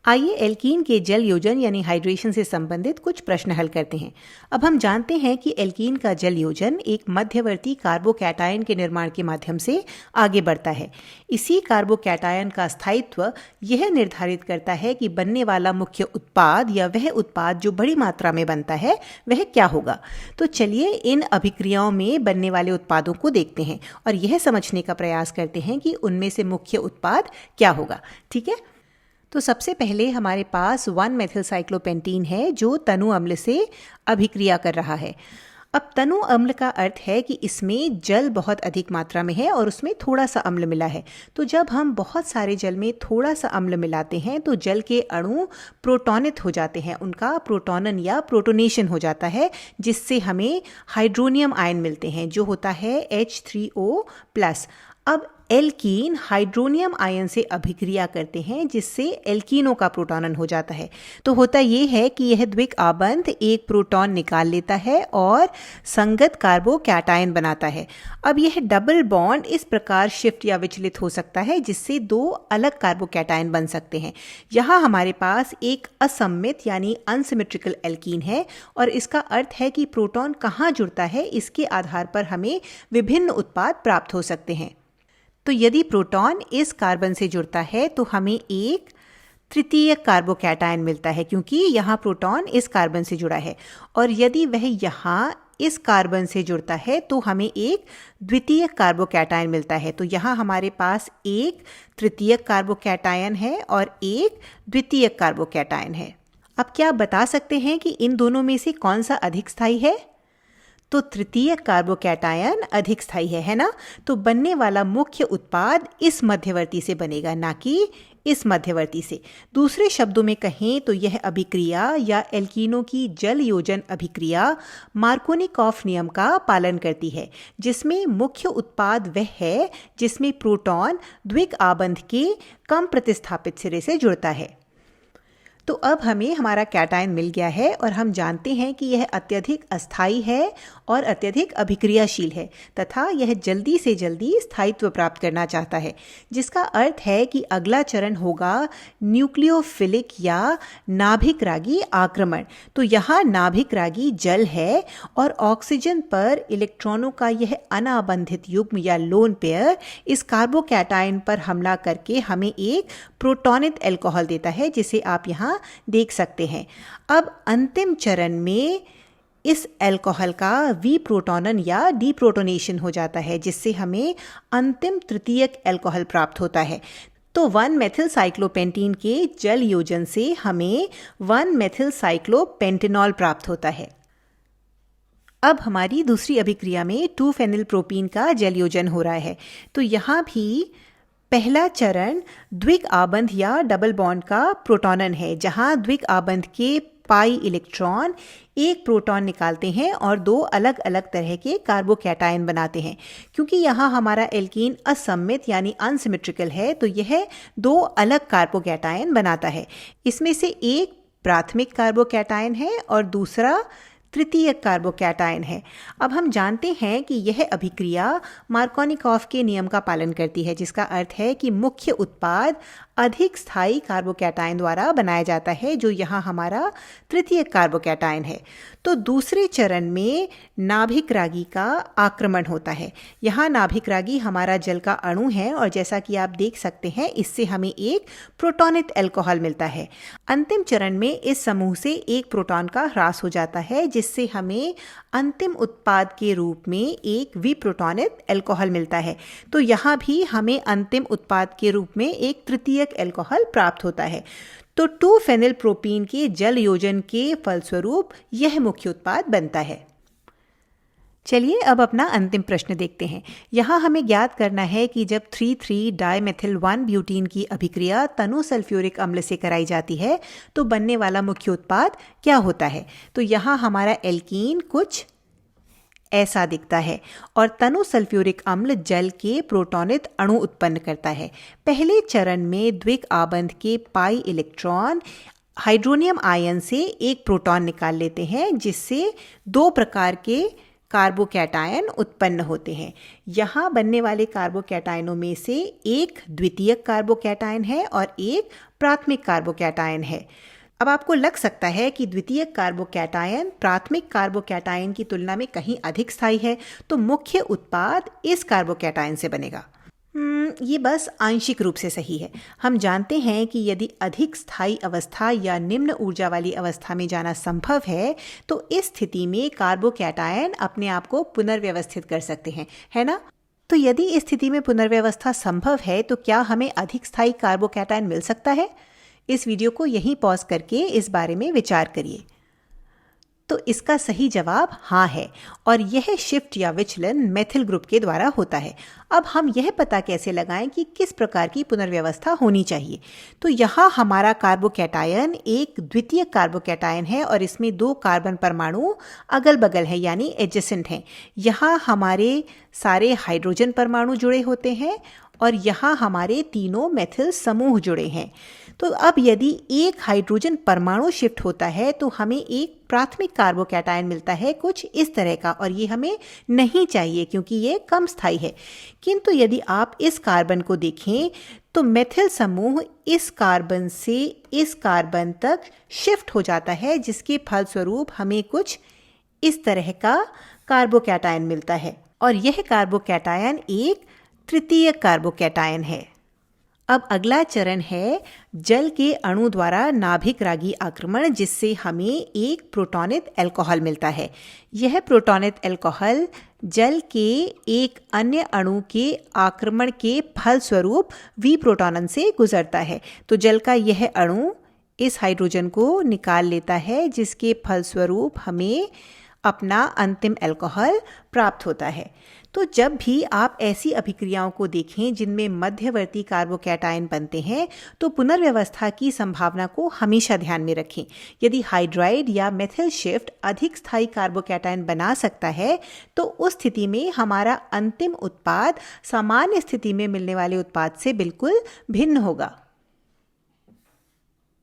आइए एल्कीन के जल योजन यानी हाइड्रेशन से संबंधित कुछ प्रश्न हल करते हैं। अब हम जानते हैं कि एल्कीन का जल योजन एक मध्यवर्ती कार्बोकैटायन के निर्माण के माध्यम से आगे बढ़ता है। इसी कार्बोकैटायन का स्थायित्व यह निर्धारित करता है कि बनने वाला मुख्य उत्पाद या वह उत्पाद जो बड़ी मात्रा में बनता है वह क्या होगा। तो चलिए इन अभिक्रियाओं में बनने वाले उत्पादों को देखते हैं और यह समझने का प्रयास करते हैं कि उनमें से मुख्य उत्पाद क्या होगा। ठीक है, तो सबसे पहले हमारे पास 1-मेथिलसाइक्लोपेंटीन है जो तनु अम्ल से अभिक्रिया कर रहा है। अब तनु अम्ल का अर्थ है कि इसमें जल बहुत अधिक मात्रा में है और उसमें थोड़ा सा अम्ल मिला है। तो जब हम बहुत सारे जल में थोड़ा सा अम्ल मिलाते हैं तो जल के अणु प्रोटोनित हो जाते हैं, उनका प्रोटोनन या प्रोटोनेशन हो जाता है, जिससे हमें हाइड्रोनियम आयन मिलते हैं जो होता है H3O+। अब एल्कीन हाइड्रोनियम आयन से अभिक्रिया करते हैं जिससे एल्कीनों का प्रोटोनन हो जाता है। तो होता यह है कि यह द्विक आबंध एक प्रोटॉन निकाल लेता है और संगत कार्बोकैटायन बनाता है। अब यह डबल बॉन्ड इस प्रकार शिफ्ट या विचलित हो सकता है जिससे दो अलग कार्बोकैटायन बन सकते हैं। यहाँ हमारे पास एक असममित यानी अनसिमेट्रिकल एल्कीन है और इसका अर्थ है कि प्रोटॉन कहाँ जुड़ता है इसके आधार पर हमें विभिन्न उत्पाद प्राप्त हो सकते हैं। तो यदि प्रोटॉन इस कार्बन से जुड़ता है तो हमें एक तृतीय कार्बोकैटायन मिलता है क्योंकि यहाँ प्रोटॉन इस कार्बन से जुड़ा है, और यदि वह यहाँ इस कार्बन से जुड़ता है तो हमें एक द्वितीय कार्बोकैटायन मिलता है। तो यहाँ हमारे पास एक तृतीय कार्बोकैटायन है और एक द्वितीय कार्बोकैटायन है। अब क्या आप बता सकते हैं कि इन दोनों में से कौन सा अधिक स्थायी है? तो तृतीय कार्बोकैटायन अधिक स्थायी है ना? तो बनने वाला मुख्य उत्पाद इस मध्यवर्ती से बनेगा, ना कि इस मध्यवर्ती से। दूसरे शब्दों में कहें तो यह अभिक्रिया या एल्कीनों की जल योजन अभिक्रिया मार्कोनिकॉफ नियम का पालन करती है, जिसमें मुख्य उत्पाद वह है जिसमें प्रोटॉन द्विक आबंध के कम प्रतिस्थापित सिरे से जुड़ता है। तो अब हमें हमारा कैटायन मिल गया है और हम जानते हैं कि यह अत्यधिक अस्थायी है और अत्यधिक अभिक्रियाशील है तथा यह जल्दी से जल्दी स्थायित्व प्राप्त करना चाहता है, जिसका अर्थ है कि अगला चरण होगा न्यूक्लियोफिलिक या नाभिकरागी आक्रमण। तो यहाँ नाभिकरागी जल है और ऑक्सीजन पर इलेक्ट्रॉनों का यह अनाबंधित युग्म या लोन पेयर इस कार्बोकैटायन पर हमला करके हमें एक प्रोटोनित अल्कोहल देता है, जिसे आप यहाँ देख सकते हैं। अब अंतिम चरण में इस अल्कोहल का विप्रोटोनन या डिप्रोटोनेशन हो जाता है, जिससे हमें अंतिम तृतीयक अल्कोहल प्राप्त होता है। तो 1-मेथिलसाइक्लोपेंटीन के जल योजन से हमें 1-मेथिलसाइक्लोपेंटेनॉल प्राप्त होता है। अब हमारी दूसरी अभिक्रिया में 2-फेनिलप्रोपीन का जल योजन हो रहा है। तो यहाँ भी पहला चरण द्विक आबंध या डबल बॉन्ड का प्रोटोनन है, जहां द्विक आबंध के पाई इलेक्ट्रॉन एक प्रोटॉन निकालते हैं और दो अलग अलग तरह के कार्बोकैटायन बनाते हैं। क्योंकि यहाँ हमारा एल्कीन असममित यानी अनसिमेट्रिकल है तो यह दो अलग कार्बोकैटायन बनाता है। इसमें से एक प्राथमिक कार्बोकैटायन है और दूसरा तृतीय कार्बोकैटायन है। अब हम जानते हैं कि यह अभिक्रिया मार्कोनिकॉफ के नियम का पालन करती है, जिसका अर्थ है कि मुख्य उत्पाद अधिक स्थायी कार्बोकैटायन द्वारा बनाया जाता है, जो यहाँ हमारा तृतीय कार्बोकैटायन है। तो दूसरे चरण में नाभिकरागी का आक्रमण होता है। यहाँ नाभिकरागी हमारा जल का अणु है और जैसा कि आप देख सकते हैं इससे हमें एक प्रोटोनित अल्कोहल मिलता है। अंतिम चरण में इस समूह से एक प्रोटॉन का ह्रास हो जाता है, जिससे हमें अंतिम उत्पाद के रूप में एक विप्रोटोनित अल्कोहल मिलता है। तो यहाँ भी हमें अंतिम उत्पाद के रूप में एक तृतीयक अल्कोहल प्राप्त होता है। तो 2-फेनिलप्रोपीन के जल योजन के फलस्वरूप यह मुख्य उत्पाद बनता है। चलिए अब अपना अंतिम प्रश्न देखते हैं। यहाँ हमें ज्ञात करना है कि जब 3,3-डाइमेथिल-1 ब्यूटीन की अभिक्रिया तनु सल्फ्यूरिक अम्ल से कराई जाती है तो बनने वाला मुख्य उत्पाद क्या होता है। तो यहाँ हमारा एल्कीन कुछ ऐसा दिखता है और तनु सल्फ्यूरिक अम्ल जल के प्रोटोनित अणु उत्पन्न करता है। पहले चरण में द्विक आबंध के पाई इलेक्ट्रॉन हाइड्रोनियम आयन से एक प्रोटॉन निकाल लेते हैं, जिससे दो प्रकार के कार्बोकैटायन उत्पन्न होते हैं। यहाँ बनने वाले कार्बोकैटायनों में से एक द्वितीयक कार्बोकैटायन है और एक प्राथमिक कार्बोकैटायन है। अब आपको लग सकता है कि द्वितीयक कार्बोकैटायन प्राथमिक कार्बोकैटायन की तुलना में कहीं अधिक स्थायी है, तो मुख्य उत्पाद इस कार्बोकैटायन से बनेगा। ये बस आंशिक रूप से सही है। हम जानते हैं कि यदि अधिक स्थायी अवस्था या निम्न ऊर्जा वाली अवस्था में जाना संभव है, तो इस स्थिति में कार्बोकैटायन अपने आप को पुनर्व्यवस्थित कर सकते हैं, है ना? तो यदि इस स्थिति में पुनर्व्यवस्था संभव है, तो क्या हमें अधिक स्थायी कार्बोकैटायन मिल सकता है? इस वीडियो को यहीं पॉज करके इस बारे में विचार करिए। तो इसका सही जवाब हाँ है, और यह शिफ्ट या विचलन मेथिल ग्रुप के द्वारा होता है। अब हम यह पता कैसे लगाएं कि किस प्रकार की पुनर्व्यवस्था होनी चाहिए। तो यहाँ हमारा कार्बोकैटायन एक द्वितीय कार्बोकैटायन है और इसमें 2 कार्बन परमाणु अगल बगल हैं, यानी एडजेसेंट हैं। यहाँ हमारे सारे हाइड्रोजन परमाणु जुड़े होते हैं और यहाँ हमारे तीनों मेथिल समूह जुड़े हैं। तो अब यदि एक हाइड्रोजन परमाणु शिफ्ट होता है तो हमें एक प्राथमिक कार्बोकैटायन मिलता है कुछ इस तरह का, और ये हमें नहीं चाहिए क्योंकि ये कम स्थायी है। किंतु यदि आप इस कार्बन को देखें तो मेथिल समूह इस कार्बन से इस कार्बन तक शिफ्ट हो जाता है, जिसके फलस्वरूप हमें कुछ इस तरह का कार्बोकैटायन मिलता है, और यह कार्बोकैटायन एक तृतीय कार्बोकैटायन है। अब अगला चरण है जल के अणु द्वारा नाभिक रागी आक्रमण, जिससे हमें एक प्रोटॉनित अल्कोहल मिलता है। यह प्रोटॉनित अल्कोहल जल के एक अन्य अणु के आक्रमण के फलस्वरूप विप्रोटॉनन से गुजरता है। तो जल का यह अणु इस हाइड्रोजन को निकाल लेता है, जिसके फलस्वरूप हमें अपना अंतिम अल्कोहल प्राप्त होता है। तो जब भी आप ऐसी अभिक्रियाओं को देखें जिनमें मध्यवर्ती कार्बोकैटायन बनते हैं, तो पुनर्व्यवस्था की संभावना को हमेशा ध्यान में रखें। यदि हाइड्राइड या मेथिल शिफ्ट अधिक स्थायी कार्बोकैटायन बना सकता है, तो उस स्थिति में हमारा अंतिम उत्पाद सामान्य स्थिति में मिलने वाले उत्पाद से बिल्कुल भिन्न होगा।